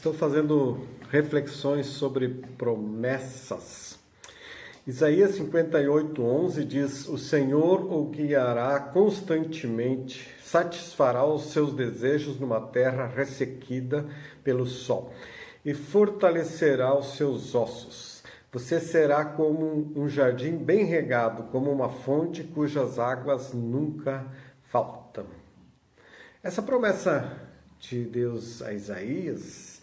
Estou fazendo reflexões sobre promessas. Isaías 58:11 diz: O Senhor o guiará constantemente, satisfará os seus desejos numa terra ressequida pelo sol e fortalecerá os seus ossos. Você será como um jardim bem regado, como uma fonte cujas águas nunca faltam. Essa promessa de Deus a Isaías,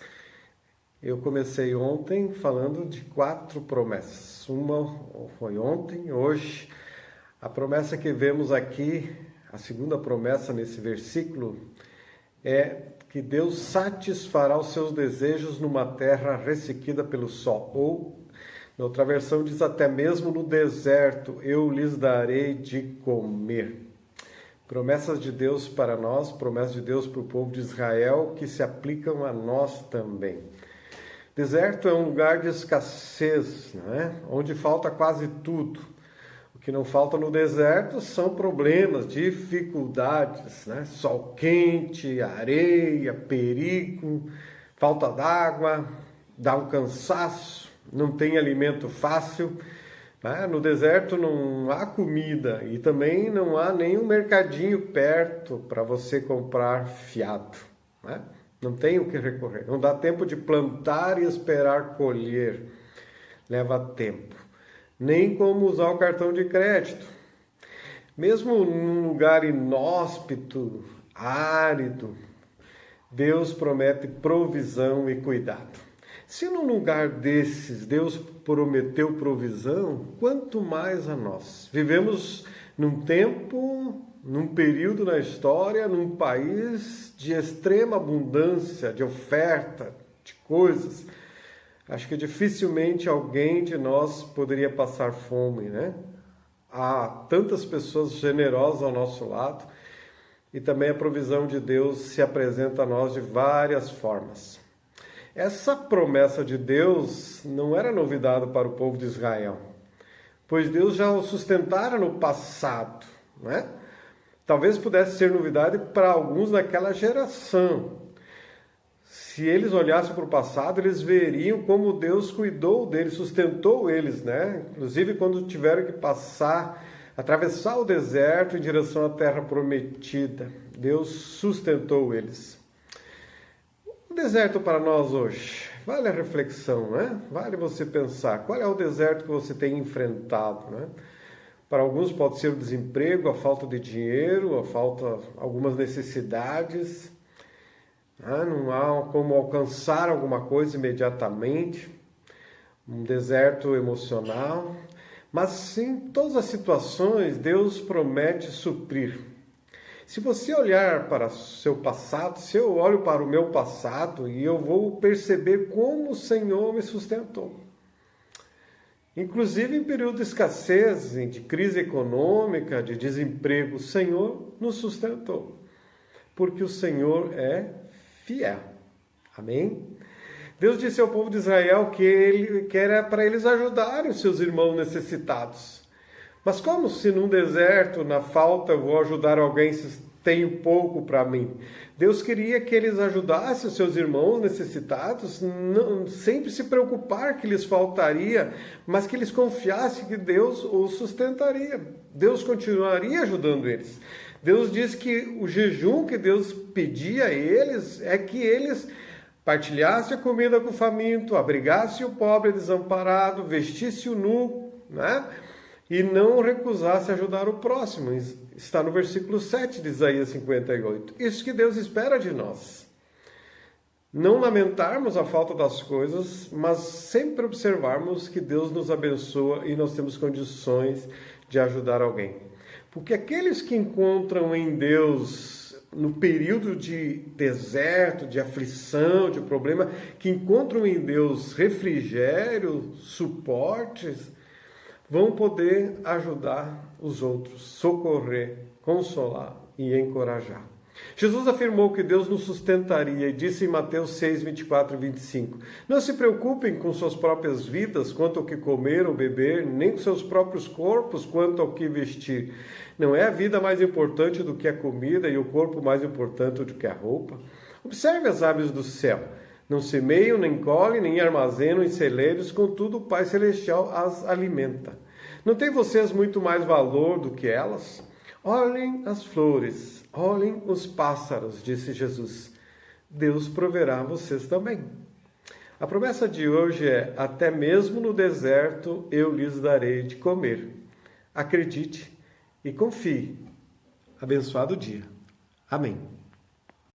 eu comecei ontem falando de 4 promessas. Uma foi ontem, hoje. A promessa que vemos aqui, a segunda promessa nesse versículo, é que Deus satisfará os seus desejos numa terra ressequida pelo sol. Ou, na outra versão, diz até mesmo no deserto, eu lhes darei de comer. Promessas de Deus para nós, promessas de Deus para o povo de Israel, que se aplicam a nós também. Deserto é um lugar de escassez, né? Onde falta quase tudo. O que não falta no deserto são problemas, dificuldades, né? Sol quente, areia, perigo, falta d'água, dá um cansaço, não tem alimento fácil. No deserto não há comida e também não há nenhum mercadinho perto para você comprar fiado, né? Não tem o que recorrer, não dá tempo de plantar e esperar colher, leva tempo. Nem como usar o cartão de crédito. Mesmo num lugar inóspito, árido, Deus promete provisão e cuidado. Se num lugar desses Deus prometeu provisão, quanto mais a nós. Vivemos num tempo, num período na história, num país de extrema abundância, de oferta, de coisas. Acho que dificilmente alguém de nós poderia passar fome, né? Há tantas pessoas generosas ao nosso lado e também a provisão de Deus se apresenta a nós de várias formas. Essa promessa de Deus não era novidade para o povo de Israel, pois Deus já o sustentara no passado, né? Talvez pudesse ser novidade para alguns daquela geração. Se eles olhassem para o passado, eles veriam como Deus cuidou deles, sustentou eles, né? Inclusive quando tiveram que atravessar o deserto em direção à terra prometida. Deus sustentou eles. O deserto para nós hoje, vale a reflexão, né? Vale você pensar, qual é o deserto que você tem enfrentado, né? Para alguns pode ser o desemprego, a falta de dinheiro, algumas necessidades, né? Não há como alcançar alguma coisa imediatamente, um deserto emocional, mas em todas as situações Deus promete suprir. Se você olhar para o seu passado, se eu olho para o meu passado, e eu vou perceber como o Senhor me sustentou. Inclusive em período de escassez, de crise econômica, de desemprego, o Senhor nos sustentou. Porque o Senhor é fiel. Amém? Deus disse ao povo de Israel que era para eles ajudarem os seus irmãos necessitados. Mas como se num deserto, na falta, eu vou ajudar alguém se tenho pouco para mim? Deus queria que eles ajudassem os seus irmãos necessitados, não sempre se preocupar que lhes faltaria, mas que eles confiassem que Deus os sustentaria. Deus continuaria ajudando eles. Deus diz que o jejum que Deus pedia a eles é que eles partilhassem a comida com o faminto, abrigassem o pobre desamparado, vestissem o nu, né? E não recusasse ajudar o próximo. Está no versículo 7 de Isaías 58. Isso que Deus espera de nós. Não lamentarmos a falta das coisas, mas sempre observarmos que Deus nos abençoa e nós temos condições de ajudar alguém. Porque aqueles que encontram em Deus, no período de deserto, de aflição, de problema, que encontram em Deus refrigério, suportes, vão poder ajudar os outros, socorrer, consolar e encorajar. Jesus afirmou que Deus nos sustentaria e disse em Mateus 6, 24 e 25, não se preocupem com suas próprias vidas quanto ao que comer ou beber, nem com seus próprios corpos quanto ao que vestir. Não é a vida mais importante do que a comida e o corpo mais importante do que a roupa? Observe as aves do céu. Não semeiam, nem colhem, nem armazenam em celeiros, contudo o Pai Celestial as alimenta. Não tem vocês muito mais valor do que elas? Olhem as flores, olhem os pássaros, disse Jesus. Deus proverá a vocês também. A promessa de hoje é: até mesmo no deserto eu lhes darei de comer. Acredite e confie. Abençoado dia. Amém.